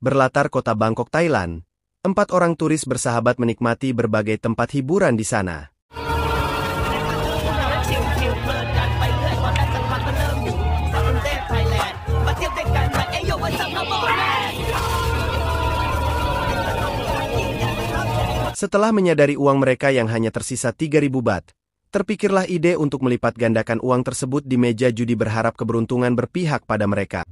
Berlatar kota Bangkok, Thailand, 4 orang turis bersahabat menikmati berbagai tempat hiburan di sana. Setelah menyadari uang mereka yang hanya tersisa 3.000 baht, terpikirlah ide untuk melipat gandakan uang tersebut di meja judi berharap keberuntungan berpihak pada mereka.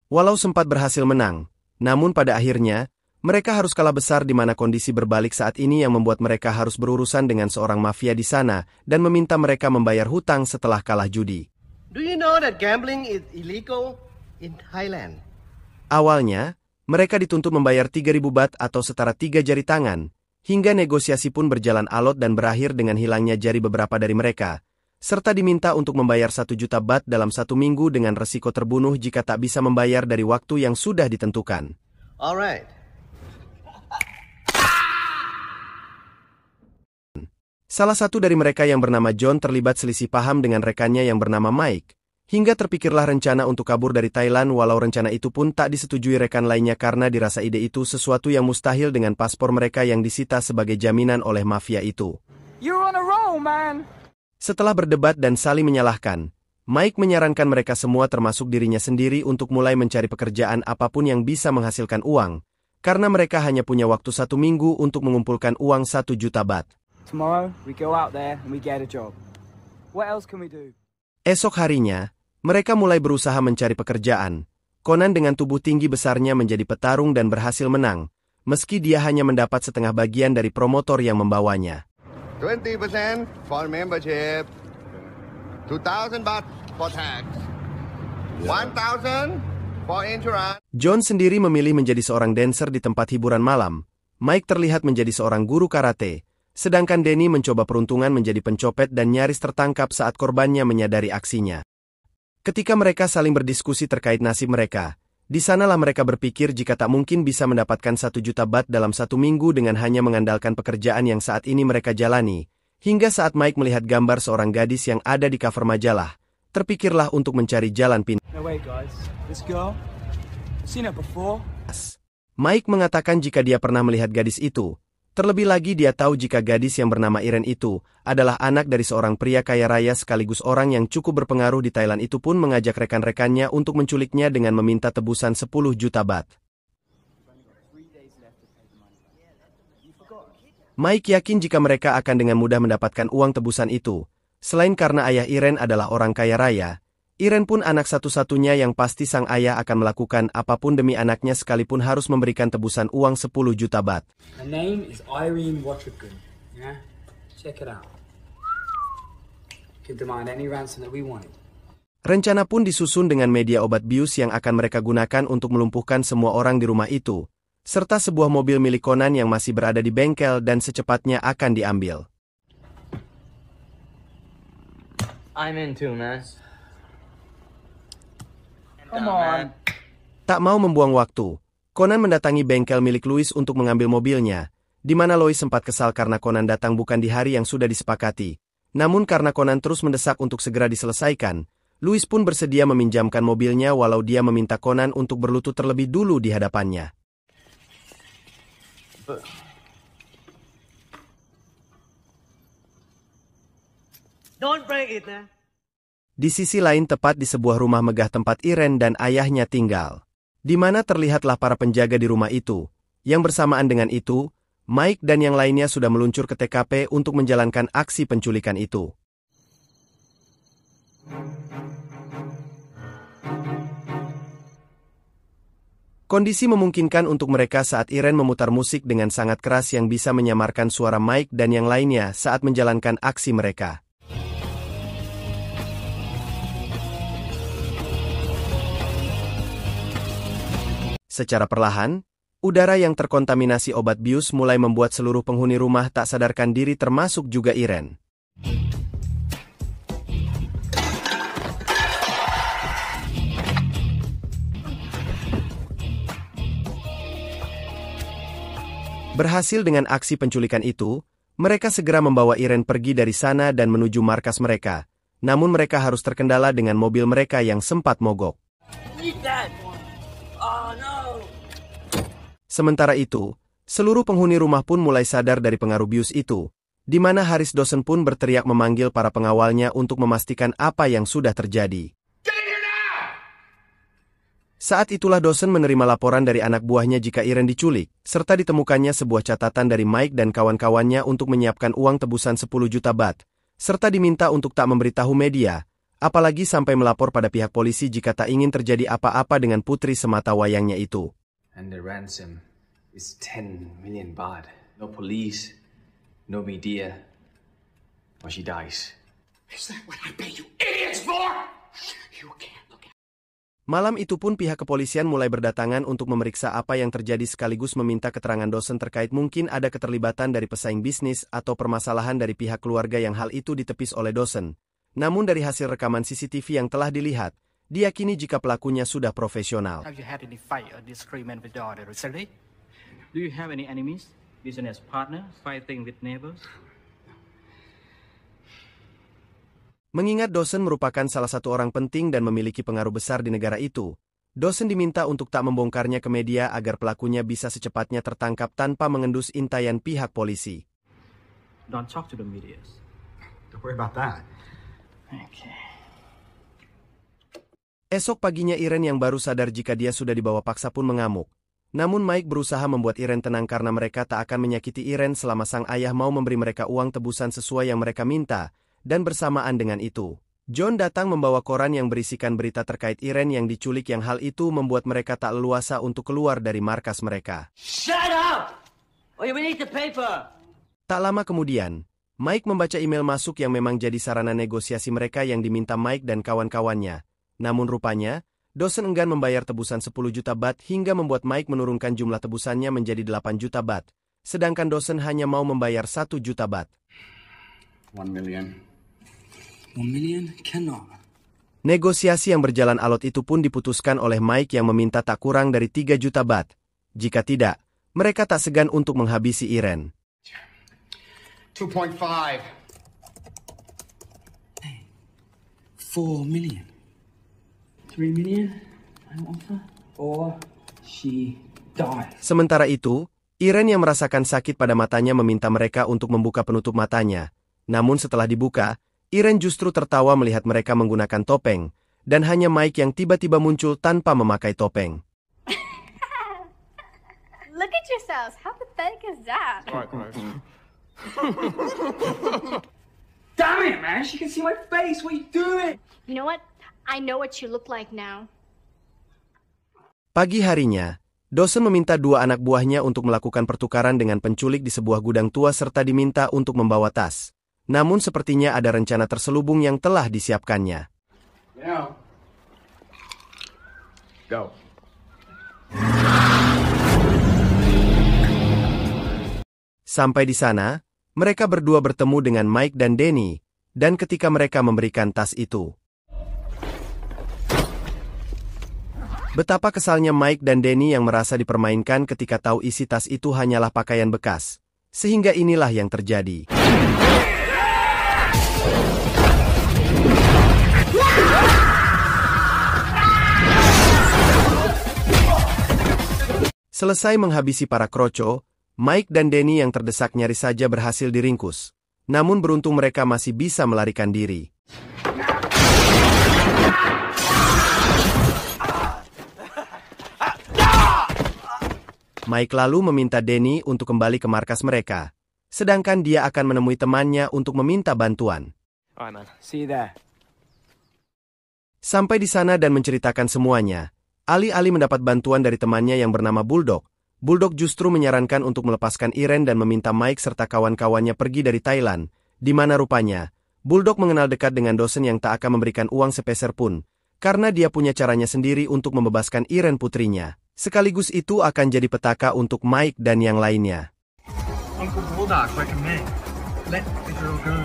Walau sempat berhasil menang, namun pada akhirnya, mereka harus kalah besar di mana kondisi berbalik saat ini yang membuat mereka harus berurusan dengan seorang mafia di sana dan meminta mereka membayar hutang setelah kalah judi. Do you know that gambling is illegal in Thailand? Awalnya, mereka dituntut membayar 3.000 baht atau setara 3 jari tangan, hingga negosiasi pun berjalan alot dan berakhir dengan hilangnya jari beberapa dari mereka, serta diminta untuk membayar 1 juta baht dalam 1 minggu dengan resiko terbunuh jika tak bisa membayar dari waktu yang sudah ditentukan. Alright. Salah satu dari mereka yang bernama John terlibat selisih paham dengan rekannya yang bernama Mike, hingga terpikirlah rencana untuk kabur dari Thailand walau rencana itu pun tak disetujui rekan lainnya karena dirasa ide itu sesuatu yang mustahil dengan paspor mereka yang disita sebagai jaminan oleh mafia itu. You're on a roll, man. Setelah berdebat dan saling menyalahkan, Mike menyarankan mereka semua termasuk dirinya sendiri untuk mulai mencari pekerjaan apapun yang bisa menghasilkan uang, karena mereka hanya punya waktu 1 minggu untuk mengumpulkan uang 1 juta baht. Tomorrow, we go out there and we get a job. What else can we do? Esok harinya, mereka mulai berusaha mencari pekerjaan. Conan dengan tubuh tinggi besarnya menjadi petarung dan berhasil menang, meski dia hanya mendapat setengah bagian dari promotor yang membawanya. 20% for membership, 2,000 baht for tax, 1,000 for insurance. John sendiri memilih menjadi seorang dancer di tempat hiburan malam. Mike terlihat menjadi seorang guru karate, sedangkan Danny mencoba peruntungan menjadi pencopet dan nyaris tertangkap saat korbannya menyadari aksinya. Ketika mereka saling berdiskusi terkait nasib mereka, di sanalah mereka berpikir jika tak mungkin bisa mendapatkan 1 juta baht dalam 1 minggu dengan hanya mengandalkan pekerjaan yang saat ini mereka jalani, hingga saat Mike melihat gambar seorang gadis yang ada di cover majalah, terpikirlah untuk mencari jalan pintas. No way, guys. This girl, I've seen her before. Mike mengatakan jika dia pernah melihat gadis itu. Terlebih lagi dia tahu jika gadis yang bernama Iren itu adalah anak dari seorang pria kaya raya sekaligus orang yang cukup berpengaruh di Thailand itu pun mengajak rekan-rekannya untuk menculiknya dengan meminta tebusan 10 juta baht. Mike yakin jika mereka akan dengan mudah mendapatkan uang tebusan itu. Selain karena ayah Iren adalah orang kaya raya, Iren pun anak satu-satunya yang pasti sang ayah akan melakukan apapun demi anaknya sekalipun harus memberikan tebusan uang 10 juta baht. Her name is Irene Watragun. Yeah? Check it out. You can demand any ransom that we wanted. Rencana pun disusun dengan media obat bius yang akan mereka gunakan untuk melumpuhkan semua orang di rumah itu, serta sebuah mobil milik Conan yang masih berada di bengkel dan secepatnya akan diambil. I'm in too, man. Come on. Tak mau membuang waktu, Conan mendatangi bengkel milik Louis untuk mengambil mobilnya, di mana Louis sempat kesal karena Conan datang bukan di hari yang sudah disepakati. Namun karena Conan terus mendesak untuk segera diselesaikan, Louis pun bersedia meminjamkan mobilnya walau dia meminta Conan untuk berlutut terlebih dulu di hadapannya. Don't break it, man. Di sisi lain tepat di sebuah rumah megah tempat Iren dan ayahnya tinggal, di mana terlihatlah para penjaga di rumah itu. Yang bersamaan dengan itu, Mike dan yang lainnya sudah meluncur ke TKP untuk menjalankan aksi penculikan itu. Kondisi memungkinkan untuk mereka saat Iren memutar musik dengan sangat keras yang bisa menyamarkan suara Mike dan yang lainnya saat menjalankan aksi mereka. Secara perlahan, udara yang terkontaminasi obat bius mulai membuat seluruh penghuni rumah tak sadarkan diri termasuk juga Iren. Berhasil dengan aksi penculikan itu, Mereka segera membawa Irene pergi dari sana dan menuju markas mereka. Namun mereka harus terkendala dengan mobil mereka yang sempat mogok. Sementara itu, seluruh penghuni rumah pun mulai sadar dari pengaruh bius itu, di mana Haris Dawson pun berteriak memanggil para pengawalnya untuk memastikan apa yang sudah terjadi. Saat itulah Dawson menerima laporan dari anak buahnya jika Irene diculik, serta ditemukannya sebuah catatan dari Mike dan kawan-kawannya untuk menyiapkan uang tebusan 10 juta baht, serta diminta untuk tak memberitahu media, apalagi sampai melapor pada pihak polisi jika tak ingin terjadi apa-apa dengan putri semata wayangnya itu. And the ransom is 10 million baht. No police, no media, or she dies. Is that what I pay you idiots for? You can't look at. Malam itu pun pihak kepolisian mulai berdatangan untuk memeriksa apa yang terjadi sekaligus meminta keterangan Dawson terkait mungkin ada keterlibatan dari pesaing bisnis atau permasalahan dari pihak keluarga yang hal itu ditepis oleh Dawson. Namun dari hasil rekaman CCTV yang telah dilihat, diyakini jika pelakunya sudah profesional. Have you had any fight or disagreement with daughter recently? Do you have any enemies, business partner, fighting with neighbors? Mengingat Dawson merupakan salah satu orang penting dan memiliki pengaruh besar di negara itu, Dawson diminta untuk tak membongkarnya ke media agar pelakunya bisa secepatnya tertangkap tanpa mengendus intaian pihak polisi. Don't talk to the media. Don't worry about that. Okay. Esok paginya Irene yang baru sadar jika dia sudah dibawa paksa pun mengamuk. Namun Mike berusaha membuat Irene tenang karena mereka tak akan menyakiti Irene selama sang ayah mau memberi mereka uang tebusan sesuai yang mereka minta. Dan bersamaan dengan itu, John datang membawa koran yang berisikan berita terkait Irene yang diculik yang hal itu membuat mereka tak leluasa untuk keluar dari markas mereka. Shut up! We need the paper! Tak lama kemudian, Mike membaca email masuk yang memang jadi sarana negosiasi mereka yang diminta Mike dan kawan-kawannya. Namun rupanya, Dawson enggan membayar tebusan 10 juta baht hingga membuat Mike menurunkan jumlah tebusannya menjadi 8 juta baht. Sedangkan Dawson hanya mau membayar 1 juta baht. 1 million. 1 million? Cannot. Negosiasi yang berjalan alot itu pun diputuskan oleh Mike yang meminta tak kurang dari 3 juta baht. Jika tidak, mereka tak segan untuk menghabisi Irene. 2.5. 4 million. 3 million? I'm offer. Or she dies. Sementara itu, Irene yang merasakan sakit pada matanya meminta mereka untuk membuka penutup matanya. Namun setelah dibuka, Irene justru tertawa melihat mereka menggunakan topeng, dan hanya Mike yang tiba-tiba muncul tanpa memakai topeng. Look at yourselves. How pathetic is that? Damn it, man! She can see my face. What are you doing? You know what? I know what you look like now. Pagi harinya, Dawson meminta 2 anak buahnya untuk melakukan pertukaran dengan penculik di sebuah gudang tua serta diminta untuk membawa tas. Namun sepertinya ada rencana terselubung yang telah disiapkannya. Now. Go. Sampai di sana, mereka berdua bertemu dengan Mike dan Danny, dan ketika mereka memberikan tas itu. Betapa kesalnya Mike dan Danny yang merasa dipermainkan ketika tahu isi tas itu hanyalah pakaian bekas. Sehingga inilah yang terjadi. Selesai menghabisi para kroco, Mike dan Danny yang terdesak nyaris saja berhasil diringkus. Namun beruntung mereka masih bisa melarikan diri. Mike lalu meminta Danny untuk kembali ke markas mereka. Sedangkan dia akan menemui temannya untuk meminta bantuan. Alright, man. See you there. Sampai di sana dan menceritakan semuanya, alih-alih mendapat bantuan dari temannya yang bernama Bulldog, Bulldog justru menyarankan untuk melepaskan Irene dan meminta Mike serta kawan-kawannya pergi dari Thailand, di mana rupanya, Bulldog mengenal dekat dengan Dawson yang tak akan memberikan uang sepeser pun, karena dia punya caranya sendiri untuk membebaskan Irene putrinya. Sekaligus itu akan jadi petaka untuk Mike dan yang lainnya. Uncle Bulldog recommend let the girl go.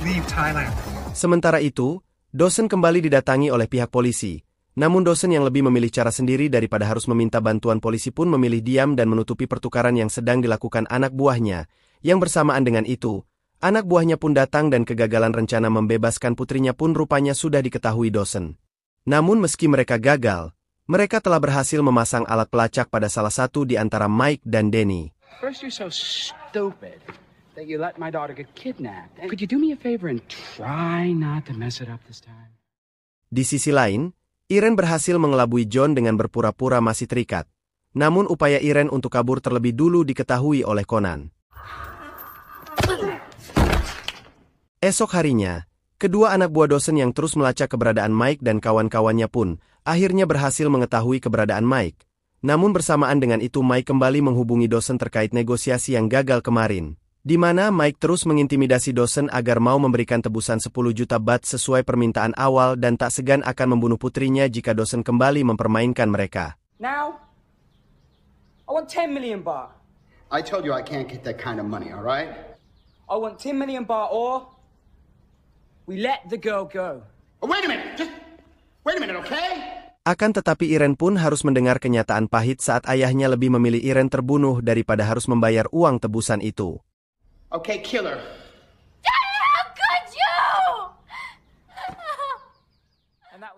Leave Thailand. Sementara itu, Dawson kembali didatangi oleh pihak polisi, Namun Dawson yang lebih memilih cara sendiri daripada harus meminta bantuan polisi pun memilih diam dan menutupi pertukaran yang sedang dilakukan anak buahnya. Yang bersamaan dengan itu, anak buahnya pun datang dan kegagalan rencana membebaskan putrinya pun rupanya sudah diketahui Dawson. Namun meski mereka gagal, mereka telah berhasil memasang alat pelacak pada salah satu di antara Mike dan Danny. First you're so stupid that you let my daughter get kidnapped. Could you do me a favor and try not to mess it up this time? Di sisi lain, Irene berhasil mengelabui John dengan berpura-pura masih terikat. Namun upaya Irene untuk kabur terlebih dulu diketahui oleh Conan. Esok harinya, kedua anak buah Dawson yang terus melacak keberadaan Mike dan kawan-kawannya pun akhirnya berhasil mengetahui keberadaan Mike. Namun bersamaan dengan itu Mike kembali menghubungi Dawson terkait negosiasi yang gagal kemarin, di mana Mike terus mengintimidasi Dawson agar mau memberikan tebusan 10 juta baht sesuai permintaan awal dan tak segan akan membunuh putrinya jika Dawson kembali mempermainkan mereka. Now, I want 10 million baht. I told you I can't get that kind of money, all right? I want 10 million baht or we let the girl go. Oh, wait a minute, okay? Akan tetapi Irene pun harus mendengar kenyataan pahit saat ayahnya lebih memilih Irene terbunuh daripada harus membayar uang tebusan itu. Okay, killer. Daddy, how could you?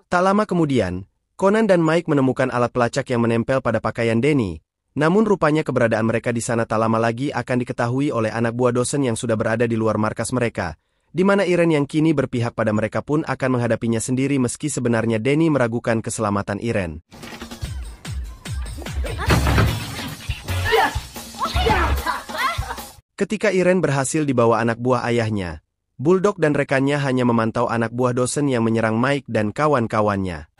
Tak lama kemudian, Conan dan Mike menemukan alat pelacak yang menempel pada pakaian Danny. Namun rupanya keberadaan mereka di sana tak lama lagi akan diketahui oleh anak buah Dawson yang sudah berada di luar markas mereka, di mana Irene yang kini berpihak pada mereka pun akan menghadapinya sendiri meski sebenarnya Danny meragukan keselamatan Irene. Ketika Irene berhasil dibawa anak buah ayahnya, Bulldog dan rekannya hanya memantau anak buah Dawson yang menyerang Mike dan kawan-kawannya.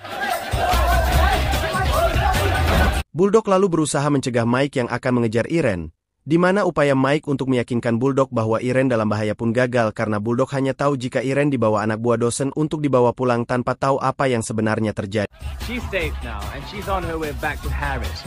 Bulldog lalu berusaha mencegah Mike yang akan mengejar Irene, di mana upaya Mike untuk meyakinkan Bulldog bahwa Irene dalam bahaya pun gagal karena Bulldog hanya tahu jika Irene dibawa anak buah Dawson untuk dibawa pulang tanpa tahu apa yang sebenarnya terjadi. She's safe now, and she's on her way back to Harris.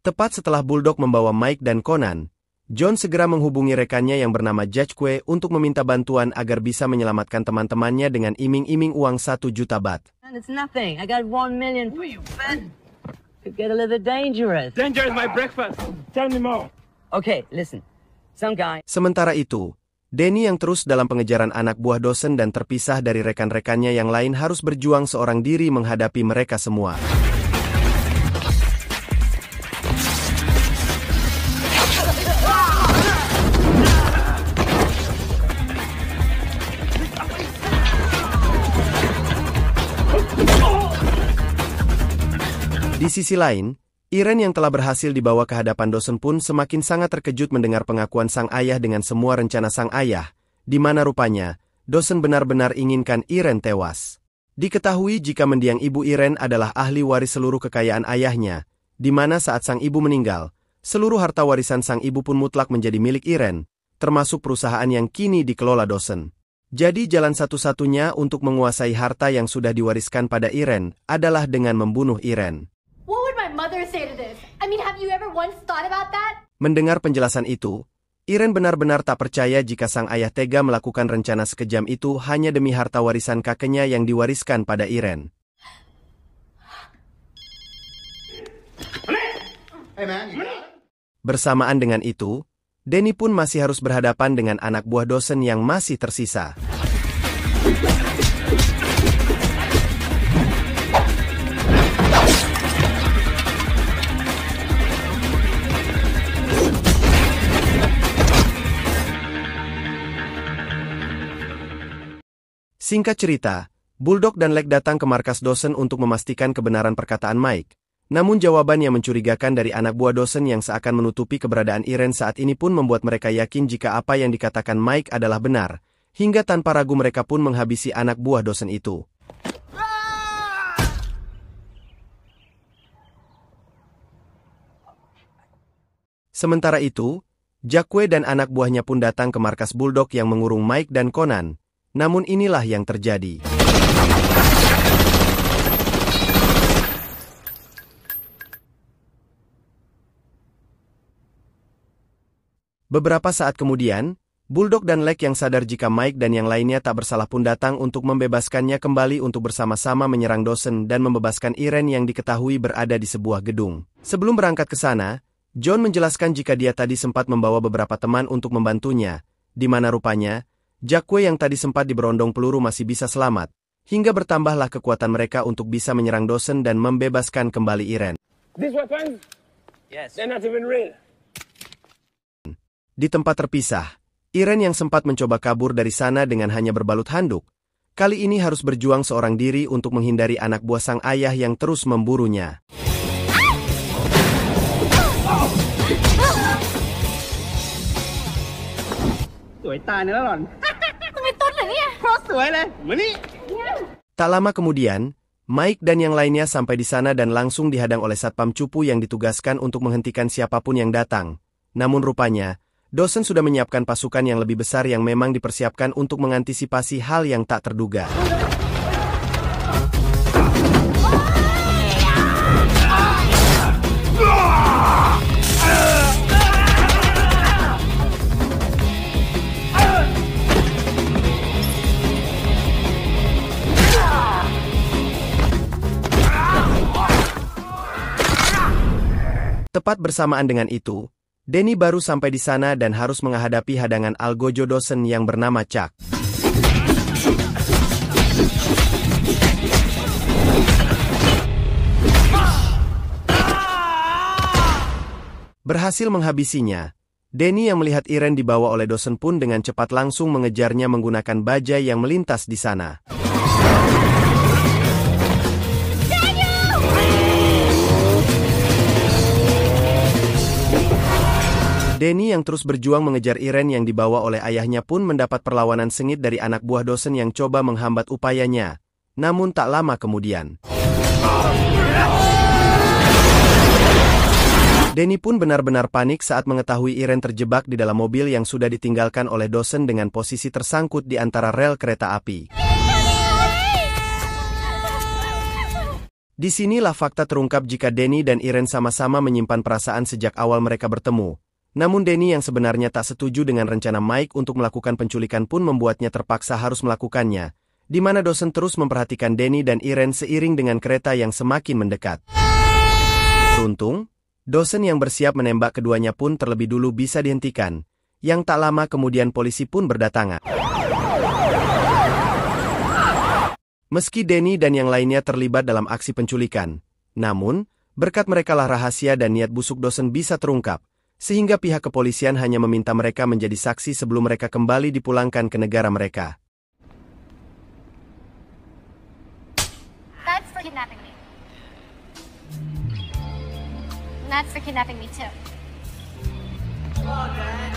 Tepat setelah Bulldog membawa Mike dan Conan, John segera menghubungi rekannya yang bernama Judge Kue untuk meminta bantuan agar bisa menyelamatkan teman-temannya dengan iming-iming uang 1 juta baht. It's nothing. I got 1 million for you, man. Could get a little dangerous. Danger is my breakfast. Tell me more. Okay, listen. Some guy. Sementara itu, Danny yang terus dalam pengejaran anak buah Dawson dan terpisah dari rekan-rekannya yang lain harus berjuang seorang diri menghadapi mereka semua. Di sisi lain, Irene yang telah berhasil dibawa ke hadapan Dawson pun semakin sangat terkejut mendengar pengakuan sang ayah dengan semua rencana sang ayah, di mana rupanya Dawson benar-benar inginkan Irene tewas. Diketahui jika mendiang ibu Irene adalah ahli waris seluruh kekayaan ayahnya, di mana saat sang ibu meninggal, seluruh harta warisan sang ibu pun mutlak menjadi milik Irene, termasuk perusahaan yang kini dikelola Dawson. Jadi jalan satu-satunya untuk menguasai harta yang sudah diwariskan pada Irene adalah dengan membunuh Irene. What would my mother say to this? I mean, have you ever once thought about that? Mendengar penjelasan itu, Irene benar-benar tak percaya jika sang ayah tega melakukan rencana sekejam itu hanya demi harta warisan kakeknya yang diwariskan pada Irene. Hey man, you got it? Bersamaan dengan itu, Danny pun masih harus berhadapan dengan anak buah Dawson yang masih tersisa. Singkat cerita, Bulldog dan Leg datang ke markas Dawson untuk memastikan kebenaran perkataan Mike. Namun jawaban yang mencurigakan dari anak buah Dawson yang seakan menutupi keberadaan Irene saat ini pun membuat mereka yakin jika apa yang dikatakan Mike adalah benar, hingga tanpa ragu mereka pun menghabisi anak buah Dawson itu. Sementara itu, Jacque dan anak buahnya pun datang ke markas Bulldog yang mengurung Mike dan Conan. Namun inilah yang terjadi. Beberapa saat kemudian, Bulldog dan Lek yang sadar jika Mike dan yang lainnya tak bersalah pun datang untuk membebaskannya kembali untuk bersama-sama menyerang Dawson dan membebaskan Irene yang diketahui berada di sebuah gedung. Sebelum berangkat ke sana, John menjelaskan jika dia tadi sempat membawa beberapa teman untuk membantunya, di mana rupanya, Jacque yang tadi sempat diberondong peluru masih bisa selamat, hingga bertambahlah kekuatan mereka untuk bisa menyerang Dawson dan membebaskan kembali Irene. These weapons? Yes. They're not even real. Di tempat terpisah, Irene yang sempat mencoba kabur dari sana dengan hanya berbalut handuk, kali ini harus berjuang seorang diri untuk menghindari anak buah sang ayah yang terus memburunya. Tak lama kemudian, Mike dan yang lainnya sampai di sana dan langsung dihadang oleh Satpam Cupu yang ditugaskan untuk menghentikan siapapun yang datang. Namun rupanya, Dawson sudah menyiapkan pasukan yang lebih besar yang memang dipersiapkan untuk mengantisipasi hal yang tak terduga. Tepat bersamaan dengan itu, Danny baru sampai di sana dan harus menghadapi hadangan Algojo Dawson yang bernama Chuck. Berhasil menghabisinya, Danny yang melihat Irene dibawa oleh Dawson pun dengan cepat langsung mengejarnya menggunakan bajai yang melintas di sana. Danny yang terus berjuang mengejar Irene yang dibawa oleh ayahnya pun mendapat perlawanan sengit dari anak buah Dawson yang coba menghambat upayanya. Namun tak lama kemudian, Danny pun benar-benar panik saat mengetahui Irene terjebak di dalam mobil yang sudah ditinggalkan oleh Dawson dengan posisi tersangkut di antara rel kereta api. Disinilah fakta terungkap jika Danny dan Irene sama-sama menyimpan perasaan sejak awal mereka bertemu. Namun Danny yang sebenarnya tak setuju dengan rencana Mike untuk melakukan penculikan pun membuatnya terpaksa harus melakukannya, di mana Dawson terus memperhatikan Danny dan Irene seiring dengan kereta yang semakin mendekat. Beruntung, Dawson yang bersiap menembak keduanya pun terlebih dulu bisa dihentikan, yang tak lama kemudian polisi pun berdatangan. Meski Danny dan yang lainnya terlibat dalam aksi penculikan, namun, berkat merekalah rahasia dan niat busuk Dawson bisa terungkap, sehingga pihak kepolisian hanya meminta mereka menjadi saksi sebelum mereka kembali dipulangkan ke negara mereka. That's for kidnapping me. And that's for kidnapping me too. Come on, man.